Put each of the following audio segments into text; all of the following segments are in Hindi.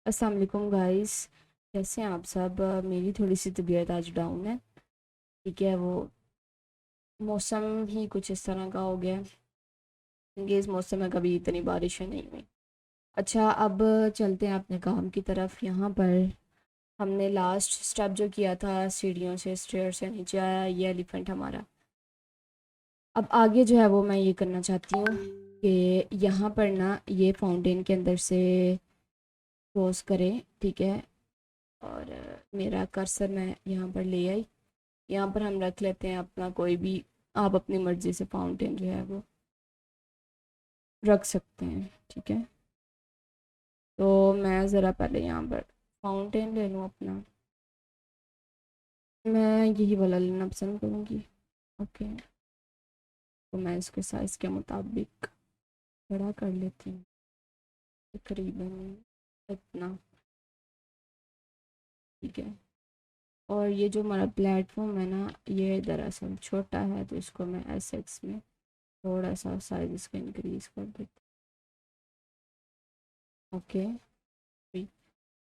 अस्सलाम वालेकुम गाइस। कैसे हैं आप सब? मेरी थोड़ी सी तबीयत आज डाउन है। ठीक है, वो मौसम ही कुछ इस तरह का हो गया है, क्योंकि इस मौसम में कभी इतनी बारिशें नहीं हुई। अच्छा, अब चलते हैं अपने काम की तरफ। यहाँ पर हमने लास्ट स्टेप जो किया था, सीढ़ियों से स्टेयर से नीचे आया ये एलिफेंट हमारा। अब आगे जो है वो मैं ये करना चाहती हूँ कि यहाँ पर ना ये फाउंटेन के अंदर से क्रॉस करें। ठीक है, और मेरा कर्सर मैं यहाँ पर ले आई। यहाँ पर हम रख लेते हैं अपना कोई भी, आप अपनी मर्ज़ी से फाउंटेन जो है वो रख सकते हैं। ठीक है, तो मैं ज़रा पहले यहाँ पर फाउंटेन ले लूँ अपना। मैं यही वाला लेना पसंद करूँगी। ओके, तो मैं इसके साइज़ के मुताबिक बड़ा कर लेती हूँ, तकरीबन इतना। ठीक है, और ये जो हमारा प्लेटफॉर्म है ना, ये दरअसल छोटा है, तो इसको मैं एस में थोड़ा सा साइज़ इसका इंक्रीज़ कर देती हूँ। ओके,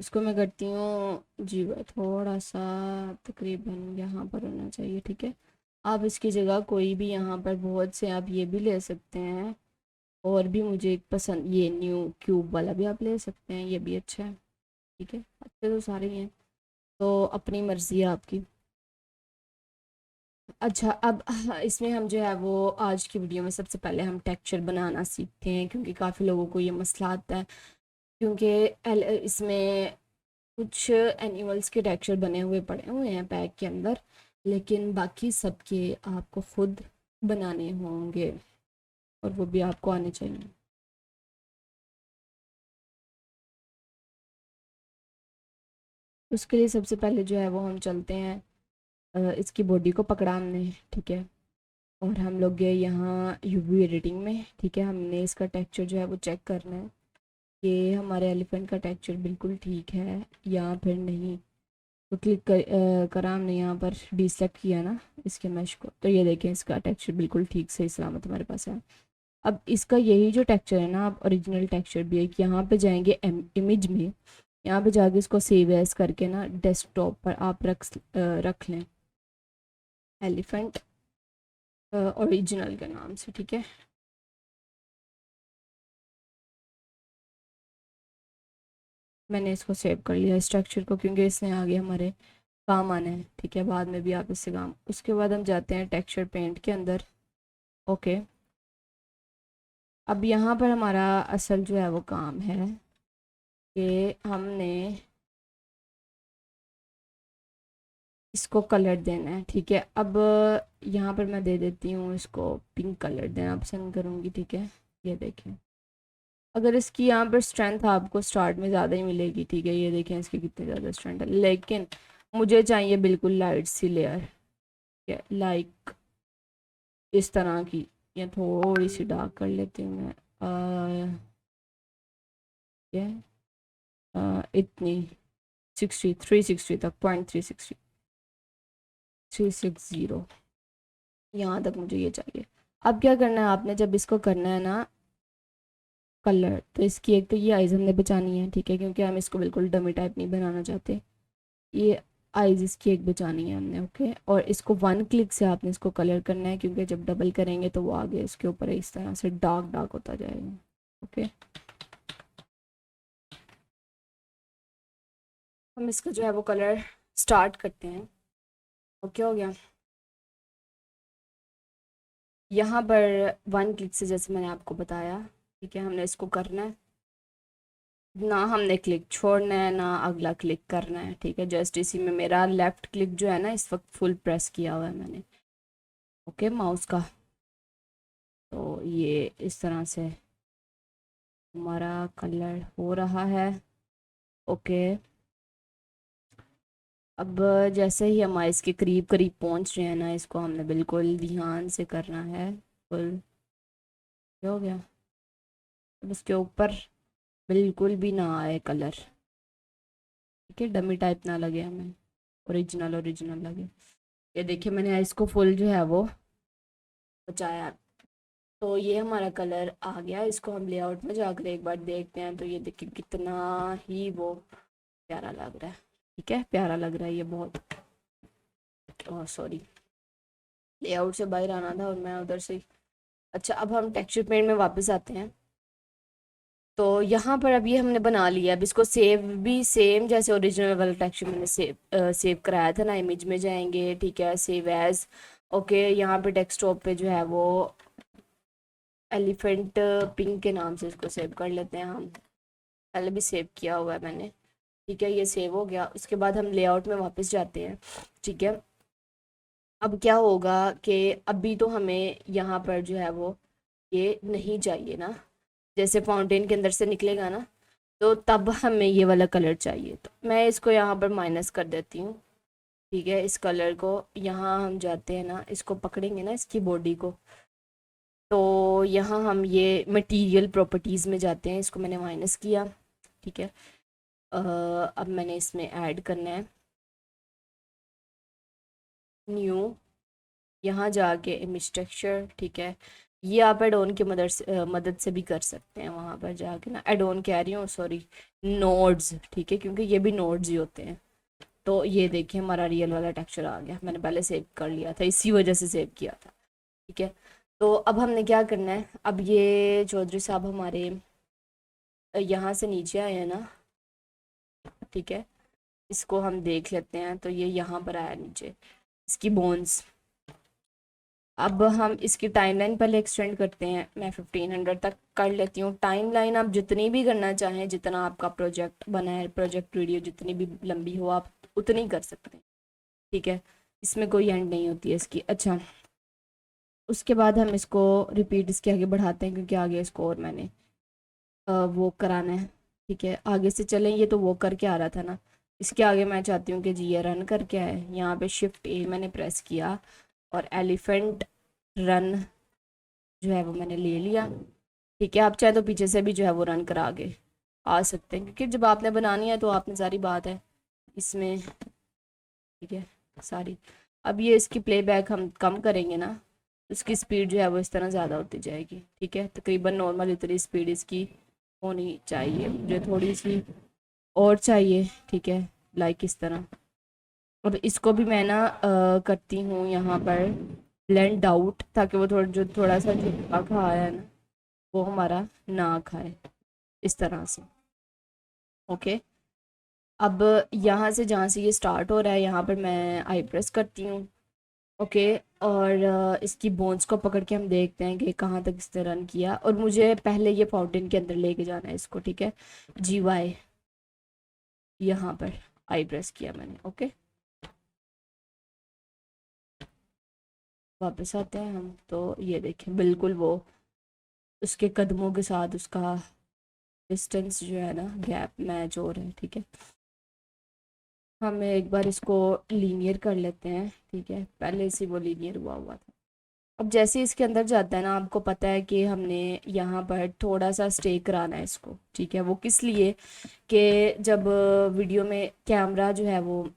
इसको मैं करती हूँ जी थोड़ा सा, तकरीबन यहाँ पर होना चाहिए। ठीक है, आप इसकी जगह कोई भी यहाँ पर बहुत से आप ये भी ले सकते हैं, और भी मुझे एक पसंद ये न्यू क्यूब वाला भी आप ले सकते हैं, ये भी अच्छा है। ठीक है, अच्छे तो सारे ही हैं, तो अपनी मर्ज़ी है आपकी। अच्छा, अब इसमें हम जो है वो आज की वीडियो में सबसे पहले हम टेक्सचर बनाना सीखते हैं, क्योंकि काफ़ी लोगों को ये मसला आता है। क्योंकि इसमें कुछ एनिमल्स के टेक्सचर बने हुए पड़े हुए हैं पैक के अंदर, लेकिन बाकी सबके आपको खुद बनाने होंगे, और वो भी आपको आने चाहिए। उसके लिए सबसे पहले जो है वो हम चलते हैं, इसकी बॉडी को पकड़ा हमने। ठीक है, और हम लोग गए यहाँ यूवी एडिटिंग में। ठीक है, हमने इसका टेक्सचर जो है वो चेक करना है कि हमारे एलिफेंट का टेक्सचर बिल्कुल ठीक है या फिर नहीं। तो क्लिक करा हमने, यहाँ पर डिसेलेक्ट किया ना इसके मैश को, तो ये देखें इसका टेक्सचर बिल्कुल ठीक सही सलामत हमारे पास है। अब इसका यही जो टेक्सचर है ना, आप ओरिजिनल टेक्सचर भी है कि यहाँ पे जाएंगे इमेज में, यहाँ पे जाके इसको सेव एज करके ना डेस्कटॉप पर आप रख लें एलिफेंट ओरिजिनल के नाम से। ठीक है, मैंने इसको सेव कर लिया स्ट्रक्चर को, क्योंकि इसने आगे हमारे काम आना है। ठीक है, बाद में भी आप इससे काम। उसके बाद हम जाते हैं टेक्सचर पेंट के अंदर। ओके, अब यहाँ पर हमारा असल जो है वो काम है कि हमने इसको कलर देना है। ठीक है, अब यहाँ पर मैं दे देती हूँ इसको पिंक कलर देना पसंद करूँगी। ठीक है, ये देखें, अगर इसकी यहाँ पर स्ट्रेंथ आपको स्टार्ट में ज़्यादा ही मिलेगी। ठीक है, ये देखें इसकी कितनी ज़्यादा स्ट्रेंथ है, लेकिन मुझे चाहिए बिल्कुल लाइट सी लेयर। ठीक है, लाइक इस तरह की, या थोड़ी सी डार्क कर लेती हूँ मैं। ये इतनी 360 तक, 360 यहाँ तक मुझे ये चाहिए। अब क्या करना है आपने, जब इसको करना है ना कलर, तो इसकी एक तो ये आइज़ हमने बचानी है। ठीक है, क्योंकि हम इसको बिल्कुल डमी टाइप नहीं बनाना चाहते। ये आइज़ इसकी एक बचानी है हमने। ओके, और इसको वन क्लिक से आपने इसको कलर करना है, क्योंकि जब डबल करेंगे तो वो आगे इसके ऊपर इस तरह से डार्क डार्क होता जाएगा। ओके, हम इसका जो है वो कलर स्टार्ट करते हैं। ओके, हो गया। यहाँ पर वन क्लिक से, जैसे मैंने आपको बताया, ठीक है, हमने इसको करना है ना, हमने क्लिक छोड़ना है ना अगला क्लिक करना है। ठीक है, जस्ट इसी में मेरा लेफ़्ट क्लिक जो है ना इस वक्त फुल प्रेस किया हुआ है मैंने, ओके, माउस का। तो ये इस तरह से हमारा कलर हो रहा है। ओके, अब जैसे ही हम इसके करीब करीब पहुंच रहे हैं ना, इसको हमने बिल्कुल ध्यान से करना है। फुल हो गया। अब इसके ऊपर बिल्कुल भी ना आए कलर। ठीक है, डमी टाइप ना लगे हमें, ओरिजिनल ओरिजिनल लगे। ये देखिए, मैंने इसको फुल जो है वो बचाया। तो ये हमारा कलर आ गया, इसको हम लेआउट में जाकर एक बार देखते हैं। तो ये देखिए कितना ही वो प्यारा लग रहा है। ठीक है, प्यारा लग रहा है ये बहुत। सॉरी, लेआउट से बाहर आना था और मैं उधर से। अच्छा, अब हम टेक्सचर पेंट में वापस आते हैं। तो यहाँ पर अब ये हमने बना लिया। अब इसको सेव भी सेम जैसे ओरिजिनल वाला टेक्सचर मैंने सेव कराया था ना, इमेज में जाएंगे। ठीक है, सेव एज। ओके, यहाँ पे डेस्कटॉप पे जो है वो एलिफेंट पिंक के नाम से इसको सेव कर लेते हैं हम। पहले भी सेव किया हुआ है मैंने। ठीक है, ये सेव हो गया। उसके बाद हम लेआउट में वापस जाते हैं। ठीक है, अब क्या होगा कि अभी तो हमें यहाँ पर जो है वो ये नहीं चाहिए ना, जैसे फाउंटेन के अंदर से निकलेगा ना, तो तब हमें ये वाला कलर चाहिए। तो मैं इसको यहाँ पर माइनस कर देती हूँ। ठीक है, इस कलर को यहाँ हम जाते हैं ना, इसको पकड़ेंगे ना इसकी बॉडी को, तो यहाँ हम ये मटेरियल प्रॉपर्टीज़ में जाते हैं। इसको मैंने माइनस किया। ठीक है, अब मैंने इसमें ऐड करना है न्यू, यहाँ जाके इमेज टेक्सचर। ठीक है, ये आप एड ऑन की मदद से भी कर सकते हैं। वहाँ पर जाके ना, एड ऑन कह रही हूँ, सॉरी, नोड्स। ठीक है, क्योंकि ये भी नोड्स ही होते हैं। तो ये देखिए हमारा रियल वाला टेक्सचर आ गया। मैंने पहले सेव कर लिया था, इसी वजह से सेव किया था। ठीक है, तो अब हमने क्या करना है, अब ये चौधरी साहब हमारे यहाँ से नीचे आए हैं ना। ठीक है, इसको हम देख लेते हैं। तो ये यहाँ पर आया नीचे, इसकी बोन्स। अब हम इसकी टाइमलाइन पहले एक्सटेंड करते हैं। मैं 1500 तक कर लेती हूँ। टाइमलाइन आप जितनी भी करना चाहें, जितना आपका प्रोजेक्ट बना है, प्रोजेक्ट वीडियो जितनी भी लंबी हो आप उतनी कर सकते हैं। ठीक है, इसमें कोई एंड नहीं होती है इसकी। अच्छा, उसके बाद हम इसको रिपीट इसके आगे बढ़ाते हैं, क्योंकि आगे इसको और मैंने वो कराना है। ठीक है, आगे से चलें। ये तो वो करके आ रहा था ना, इसके आगे मैं चाहती हूँ कि जी ये रन करके आए। यहाँ पे शिफ्ट ए मैंने प्रेस किया और एलिफेंट रन जो है वो मैंने ले लिया। ठीक है, आप चाहे तो पीछे से भी जो है वो रन करा के आ सकते हैं, क्योंकि जब आपने बनानी है तो आपने सारी बात है इसमें। ठीक है, सारी। अब ये इसकी प्लेबैक हम कम करेंगे ना, उसकी स्पीड जो है वो इस तरह ज़्यादा होती जाएगी। ठीक है, तकरीबन नॉर्मल इतनी स्पीड इसकी होनी चाहिए, मुझे थोड़ी सी और चाहिए। ठीक है, लाइक इस तरह। अब इसको भी मैं ना करती हूँ यहाँ पर ब्लेंड आउट, ताकि वो थोड़ा सा जो खा है ना, वो हमारा ना खाए, इस तरह से। ओके, अब यहाँ से जहाँ से ये स्टार्ट हो रहा है, यहाँ पर मैं आई प्रेस करती हूँ। ओके, और इसकी बोन्स को पकड़ के हम देखते हैं कि कहाँ तक इसने रन किया। और मुझे पहले ये फाउंटेन के अंदर लेके जाना है इसको। ठीक है, GY यहाँ पर आई प्रेस किया मैंने। ओके, वापस आते हैं हम। तो ये देखें बिल्कुल वो उसके कदमों के साथ उसका डिस्टेंस जो है ना, गैप मैच हो रहा है। ठीक है, हम एक बार इसको लीनियर कर लेते हैं। ठीक है, पहले से वो लीनियर हुआ हुआ था। अब जैसे ही इसके अंदर जाता है ना, आपको पता है कि हमने यहाँ पर थोड़ा सा स्टे कराना है इसको। ठीक है, वो किस लिए कि जब वीडियो में कैमरा जो है वो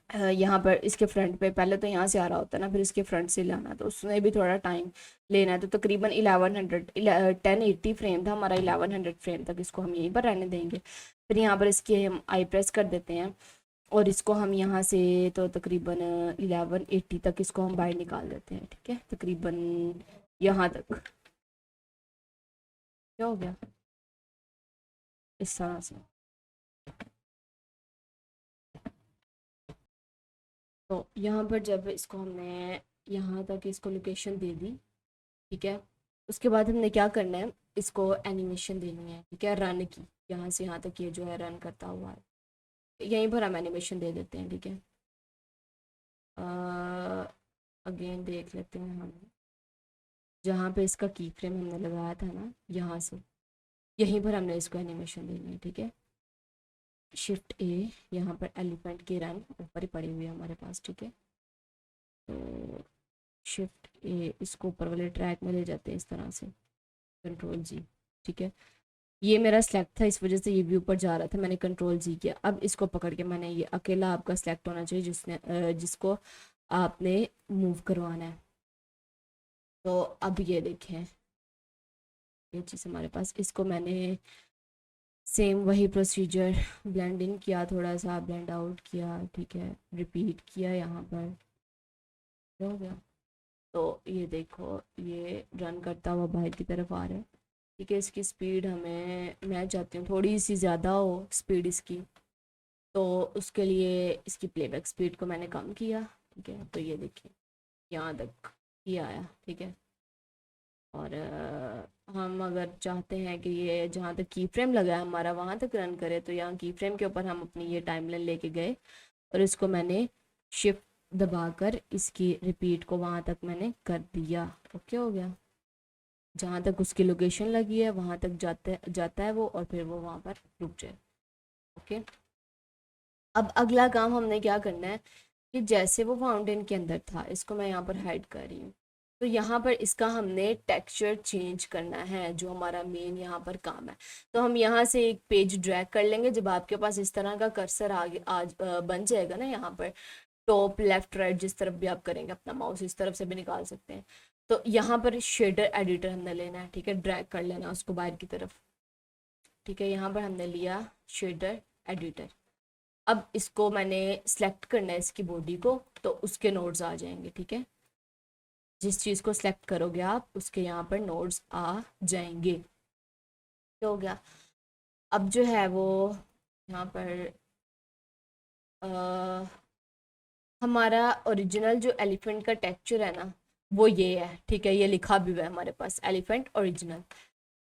यहाँ पर इसके फ्रंट पे, पहले तो यहाँ से आ रहा होता है ना, फिर इसके फ्रंट से लाना, तो उसमें भी थोड़ा टाइम लेना है। तो तकरीबन 1080 फ्रेम था हमारा, 1100 फ्रेम तक इसको हम यहीं पर रहने देंगे। फिर यहाँ पर इसके हम आई प्रेस कर देते हैं और इसको हम यहाँ से तो तकरीबन 1180 तक इसको हम बाहर निकाल देते हैं। ठीक है, तकरीबन यहाँ तक। क्या हो गया, इस तरह से। तो यहाँ पर जब इसको हमने यहाँ तक इसको लोकेशन दे दी। ठीक है, उसके बाद हमने क्या करना है, इसको एनिमेशन देनी है। ठीक है, रन की, यहाँ से यहाँ तक ये जो है रन करता हुआ है, यहीं पर हम एनिमेशन दे देते हैं। ठीक है, अगेन देख लेते हैं हम, जहाँ पे इसका की फ्रेम हमने लगाया था ना, यहाँ से यहीं पर हमने इसको एनिमेशन देनी है। ठीक है, शिफ्ट ए, यहाँ पर एलिफेंट के रन ऊपर ही पड़े हुए हैं हमारे पास। ठीक है, तो शिफ्ट ए, इसको ऊपर वाले ट्रैक में ले जाते हैं इस तरह से, कंट्रोल जी। ठीक है, ये मेरा सेलेक्ट था, इस वजह से ये भी ऊपर जा रहा था, मैंने कंट्रोल जी किया। अब इसको पकड़ के मैंने, ये अकेला आपका सेलेक्ट होना चाहिए जिसको आपने मूव करवाना है। तो अब ये देखें, ये चीज़ हमारे पास, इसको मैंने सेम वही प्रोसीजर, ब्लेंड इन किया, थोड़ा सा ब्लेंड आउट किया, ठीक है, रिपीट किया यहाँ पर, हो गया। तो ये देखो, ये रन करता हुआ बाहर की तरफ आ रहा है, ठीक है। इसकी स्पीड हमें, मैं चाहती हूँ थोड़ी सी ज़्यादा हो स्पीड इसकी, तो उसके लिए इसकी प्लेबैक स्पीड को मैंने कम किया, ठीक है। तो ये देखिए यहाँ तक ये आया, ठीक है। और हम अगर चाहते हैं कि ये जहाँ तक की फ्रेम लगा है हमारा वहाँ तक रन करे, तो यहाँ की फ्रेम के ऊपर हम अपनी ये टाइमलाइन लेके गए और इसको मैंने शिफ्ट दबाकर इसकी रिपीट को वहाँ तक मैंने कर दिया, ओके हो गया। जहाँ तक उसकी लोकेशन लगी है वहाँ तक जाता है वो, और फिर वो वहाँ पर रुक जाए, ओके। अब अगला काम हमने क्या करना है कि जैसे वो फाउंटेन के अंदर था, इसको मैं यहाँ पर हाइड कर रही हूँ, तो यहाँ पर इसका हमने टेक्सचर चेंज करना है, जो हमारा मेन यहाँ पर काम है। तो हम यहाँ से एक पेज ड्रैग कर लेंगे, जब आपके पास इस तरह का कर्सर आगे आज बन जाएगा ना, यहाँ पर टॉप लेफ्ट राइट जिस तरफ भी आप करेंगे अपना माउस, इस तरफ से भी निकाल सकते हैं। तो यहाँ पर शेडर एडिटर हमने लेना है, ठीक है, ड्रैग कर लेना उसको बाहर की तरफ, ठीक है। यहाँ पर हमने लिया शेडर एडिटर। अब इसको मैंने सेलेक्ट करना है इसकी बॉडी को, तो उसके नोड्स आ जाएंगे, ठीक है। जिस चीज़ को सिलेक्ट करोगे आप उसके यहाँ पर नोड्स आ जाएंगे, तो हो गया। अब जो है वो यहाँ पर हमारा ओरिजिनल जो एलिफेंट का टेक्सचर है ना, वो ये है, ठीक है। ये लिखा भी हुआ है हमारे पास, एलिफेंट ओरिजिनल।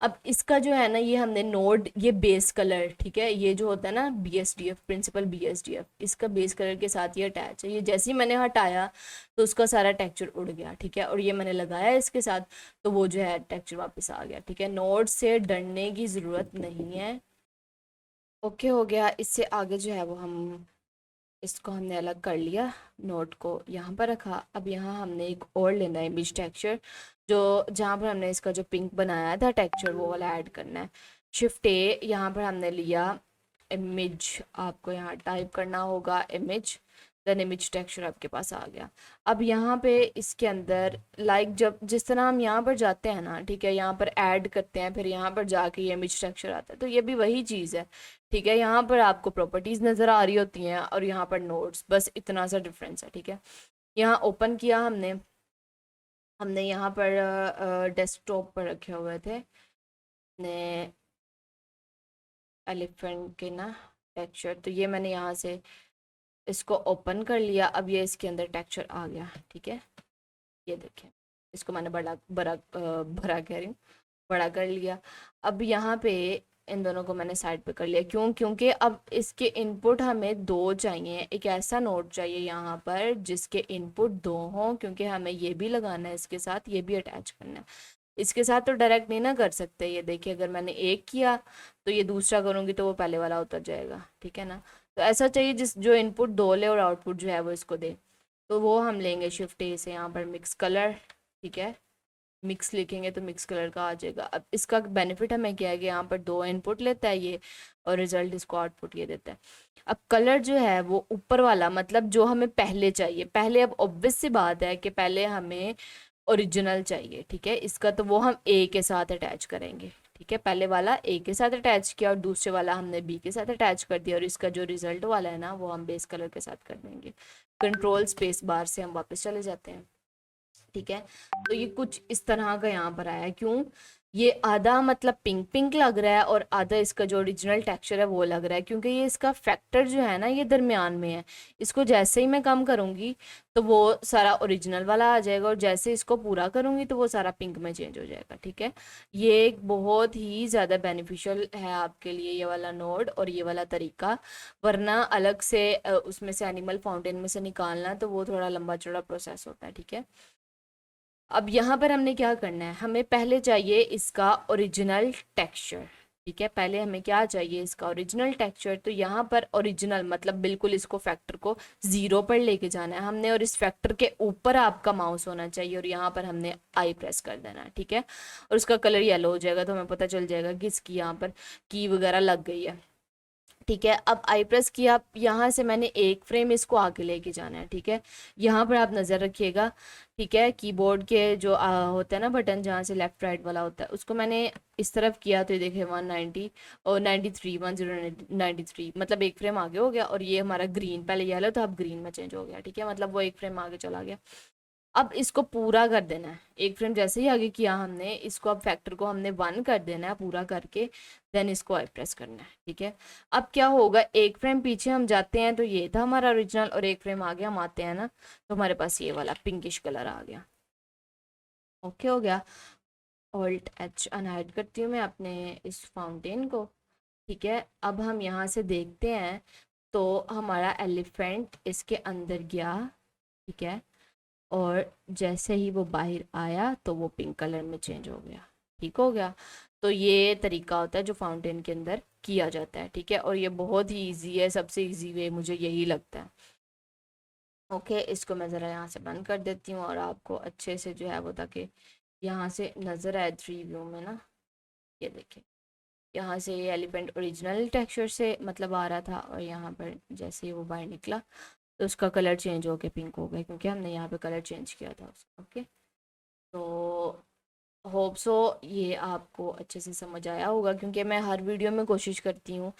अब इसका जो है ना, ये हमने नोड, ये बेस कलर, ठीक है, ये जो होता है ना BSDF, प्रिंसिपल BSDF, इसका बेस कलर के साथ ये अटैच है। ये जैसे ही मैंने हटाया तो उसका सारा टेक्सचर उड़ गया, ठीक है। और ये मैंने लगाया इसके साथ, तो वो जो है टेक्सचर वापस आ गया, ठीक है। नोड से डरने की ज़रूरत नहीं है, ओके हो गया। इससे आगे जो है वो हम, इसको हमने अलग कर लिया, नोट को यहाँ पर रखा। अब यहाँ हमने एक और लेना है इमेज टेक्सचर, जो जहाँ पर हमने इसका जो पिंक बनाया था टेक्सचर, वो वाला ऐड करना है। शिफ्ट ए, यहाँ पर हमने लिया इमेज, आपको यहाँ टाइप करना होगा इमेज, देन इमेज टेक्सचर आपके पास आ गया। अब यहाँ पे इसके अंदर जब जिस तरह हम यहाँ पर जाते हैं ना, ठीक है, यहाँ पर ऐड करते हैं, फिर यहाँ पर जाके ये इमेज टेक्सचर आता है, तो ये भी वही चीज़ है, ठीक है। यहाँ पर आपको प्रॉपर्टीज नज़र आ रही होती हैं और यहाँ पर नोड्स, बस इतना सा डिफरेंस है, ठीक है। यहाँ ओपन किया हमने, हमने यहाँ पर डेस्कटॉप पर रखे हुए थे ने एलिफेंट के ना टेक्सचर, तो ये मैंने यहाँ से इसको ओपन कर लिया। अब ये इसके अंदर टेक्सचर आ गया, ठीक है। ये देखें, इसको मैंने भरा कह रही हूँ, बड़ा कर लिया। अब यहाँ पे इन दोनों को मैंने साइड पे कर लिया, क्यों? क्योंकि अब इसके इनपुट हमें दो चाहिए, एक ऐसा नोड चाहिए यहाँ पर जिसके इनपुट दो हों, क्योंकि हमें ये भी लगाना है इसके साथ, ये भी अटैच करना है। इसके साथ तो डायरेक्ट नहीं ना कर सकते, ये देखिए अगर मैंने एक किया तो ये दूसरा करूँगी तो वो पहले वाला उतर जाएगा, ठीक है ना। तो ऐसा चाहिए जिस जो इनपुट दो ले और आउटपुट जो है वो इसको दे, तो वो हम लेंगे शिफ्ट ए से, यहाँ पर मिक्स कलर, ठीक है, मिक्स लिखेंगे तो मिक्स कलर का आ जाएगा। अब इसका बेनिफिट हमें क्या है कि यहाँ पर दो इनपुट लेता है ये, और रिजल्ट इसको आउटपुट ये देता है। अब कलर जो है वो ऊपर वाला, मतलब जो हमें पहले चाहिए, पहले, अब ऑब्वियस सी बात है कि पहले हमें ओरिजिनल चाहिए, ठीक है। इसका तो वो हम ए के साथ अटैच करेंगे, ठीक है। पहले वाला ए के साथ अटैच किया और दूसरे वाला हमने बी के साथ अटैच कर दिया, और इसका जो रिजल्ट वाला है ना वो हम बेस कलर के साथ कर देंगे। कंट्रोल स्पेस बार से हम वापस चले जाते हैं, ठीक है। तो ये कुछ इस तरह का यहाँ पर आया, क्यों? ये आधा मतलब पिंक पिंक लग रहा है और आधा इसका जो ओरिजिनल टेक्सचर है वो लग रहा है, क्योंकि ये इसका फैक्टर जो है ना ये दरमियान में है। इसको जैसे ही मैं कम करूँगी तो वो सारा ओरिजिनल वाला आ जाएगा, और जैसे इसको पूरा करूँगी तो वो सारा पिंक में चेंज हो जाएगा, ठीक है। ये एक बहुत ही ज़्यादा बेनिफिशियल है आपके लिए ये वाला नोड और ये वाला तरीका, वरना अलग से उसमें से एनिमल फाउंटेन में से निकालना तो वो थोड़ा लंबा चौड़ा प्रोसेस होता है, ठीक है। अब यहाँ पर हमने क्या करना है, हमें पहले चाहिए इसका ओरिजिनल टेक्सचर, ठीक है। पहले हमें क्या चाहिए, इसका ओरिजिनल टेक्सचर। तो यहाँ पर ओरिजिनल मतलब बिल्कुल इसको फैक्टर को 0 पर लेके जाना है हमने, और इस फैक्टर के ऊपर आपका माउस होना चाहिए, और यहाँ पर हमने आई प्रेस कर देना है, ठीक है। और उसका कलर येलो हो जाएगा तो हमें पता चल जाएगा कि इसकी यहाँ पर की वगैरह लग गई है, ठीक है, अब आई प्रेस किया, यहाँ से मैंने एक फ्रेम इसको आगे लेके जाना है। ठीक है, यहाँ पर आप नज़र रखिएगा। ठीक है, कीबोर्ड के जो होता है ना बटन, जहाँ से लेफ्ट राइट वाला होता है, उसको मैंने इस तरफ किया तो ये देखिए 190 और 93 1093, मतलब एक फ्रेम आगे हो गया। और ये हमारा ग्रीन, पहले येलो था अब ग्रीन में चेंज हो गया। ठीक है, मतलब वो एक फ्रेम आगे चला गया। अब इसको पूरा कर देना है, एक फ्रेम जैसे ही आगे किया हमने इसको, अब फैक्टर को हमने 1 कर देना है पूरा करके, देन इसको आई प्रेस करना है। ठीक है, अब क्या होगा, एक फ्रेम पीछे हम जाते हैं तो ये था हमारा ओरिजिनल, और एक फ्रेम आगे हम आते हैं ना तो हमारे पास ये वाला पिंकिश कलर आ गया। ओके हो गया। ऑल्ट एच अनहाइड करती हूँ मैं अपने इस फाउंटेन को। ठीक है, अब हम यहाँ से देखते हैं तो हमारा एलिफेंट इसके अंदर गया। ठीक है, और जैसे ही वो बाहर आया तो वो पिंक कलर में चेंज हो गया। ठीक हो गया। तो ये तरीका होता है जो फाउंटेन के अंदर किया जाता है। ठीक है, और ये बहुत ही इजी है, सबसे इजी वे मुझे यही लगता है। ओके, इसको मैं ज़रा यहाँ से बंद कर देती हूँ और आपको अच्छे से जो है वो, ताकि यहाँ से नज़र आए 3 व्यू में ना। ये देखिए, यहाँ से ये एलिफेंट ओरिजिनल टेक्सचर से मतलब आ रहा था, और यहाँ पर जैसे ही वो बाहर निकला तो उसका कलर चेंज हो गया, पिंक हो गया, क्योंकि हमने यहाँ पे कलर चेंज किया था उसका। ओके, तो होप सो ये आपको अच्छे से समझ आया होगा, क्योंकि मैं हर वीडियो में कोशिश करती हूँ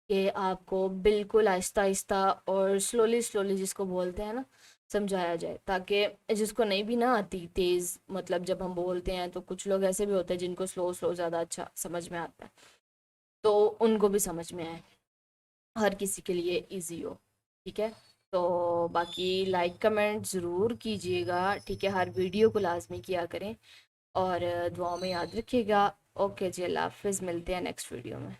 कि आपको बिल्कुल आहिस्ता आहिस्ता और स्लोली स्लोली, जिसको बोलते हैं ना, समझाया जाए, ताकि जिसको नहीं भी ना आती तेज़, मतलब जब हम बोलते हैं तो कुछ लोग ऐसे भी होते हैं जिनको स्लो स्लो ज़्यादा अच्छा समझ में आता है, तो उनको भी समझ में आए, हर किसी के लिए इजी हो। ठीक है, तो बाकी लाइक कमेंट ज़रूर कीजिएगा। ठीक है, हर वीडियो को लाजमी किया करें, और दुआओं में याद रखिएगा। ओके जी, अल्लाह हाफिज़, मिलते हैं नेक्स्ट वीडियो में।